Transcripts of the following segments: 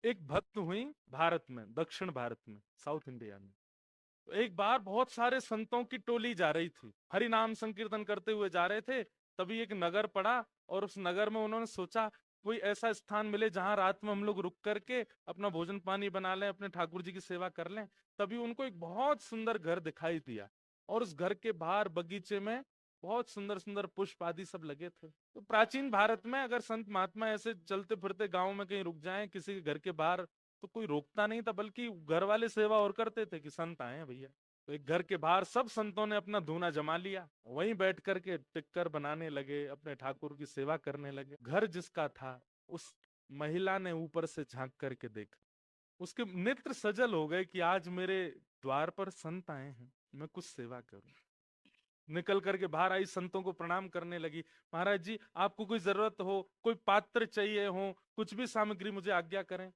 एक भक्त हुई भारत में, दक्षिण भारत में, साउथ इंडिया में। तो एक बार बहुत सारे संतों की टोली जा रही थी, हरि नाम संकीर्तन करते हुए जा रहे थे। तभी एक नगर पड़ा और उस नगर में उन्होंने सोचा कोई ऐसा स्थान मिले जहां रात में हम लोग रुक करके अपना भोजन पानी बना लें, अपने ठाकुर जी की सेवा कर लें। तभी उनको एक बहुत सुंदर घर दिखाई दिया और उस घर के बाहर बगीचे में बहुत सुंदर सुंदर पुष्प आदि सब लगे थे। तो प्राचीन भारत में अगर संत महात्मा ऐसे चलते फिरते गांव में कहीं रुक जाएं किसी के घर के बाहर, तो कोई रोकता नहीं था, बल्कि घर वाले सेवा और करते थे कि संत आए हैं भैया। तो एक घर के बाहर सब संतों ने अपना धूना जमा लिया, वहीं बैठ करके टिक्कर बनाने लगे, अपने ठाकुर की सेवा करने लगे। घर जिसका था उस महिला ने ऊपर से झांक करके देखा, उसके नेत्र सजल हो गए कि आज मेरे द्वार पर संत आए हैं, मैं कुछ सेवा करूं। निकल करके बाहर आई, संतों को प्रणाम करने लगी। महाराज जी, आपको कोई जरूरत हो, कोई पात्र चाहिए हो, कुछ भी सामग्री मुझे आज्ञा करें।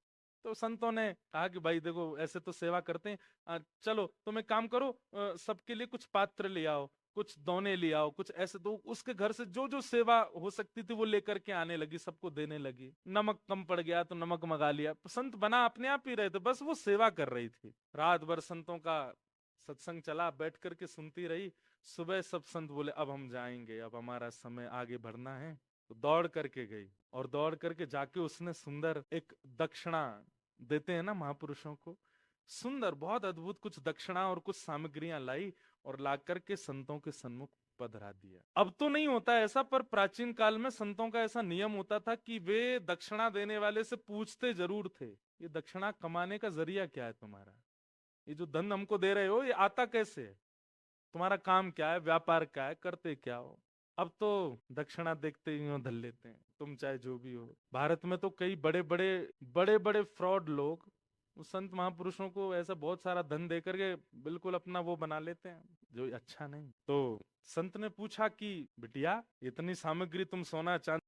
तो संतों ने कहा कि भाई देखो, ऐसे तो सेवा करते हैं, चलो तुम एक काम करो, सबके लिए कुछ पात्र ले आओ, कुछ दोने ले आओ, कुछ ऐसे। तो उसके घर से जो जो सेवा हो सकती थी वो लेकर के आने लगी, सबको देने लगी। नमक कम पड़ गया तो नमक मंगा लिया। संत बना अपने आप ही रहे थे, बस वो सेवा कर रही थी। रात भर संतों का सत्संग चला, बैठ करके सुनती रही। सुबह सब संत बोले अब हम जाएंगे, अब हमारा समय आगे बढ़ना है। तो दौड़ करके गई और दौड़ करके जाके उसने सुंदर एक दक्षिणा, देते हैं ना महापुरुषों को, सुंदर बहुत अद्भुत कुछ दक्षिणा और कुछ सामग्रियां लाई और ला करके संतों के सन्मुख पधरा दिया। अब तो नहीं होता ऐसा, पर प्राचीन काल में संतों का ऐसा नियम होता था कि वे दक्षिणा देने वाले से पूछते जरूर थे, ये दक्षिणा कमाने का जरिया क्या है तुम्हारा, ये जो धन हमको दे रहे हो ये आता कैसे है, तुम्हारा काम क्या है, व्यापार क्या है, करते क्या हो। अब तो दक्षिणा देखते ही यूं धर लेते हैं, तुम चाहे जो भी हो। भारत में तो कई बड़े बड़े फ्रॉड लोग उस संत महापुरुषों को ऐसा बहुत सारा धन दे करके बिल्कुल अपना वो बना लेते हैं, जो अच्छा नहीं। तो संत ने पूछा कि बिटिया, इतनी सामग्री तुम सोना चांदी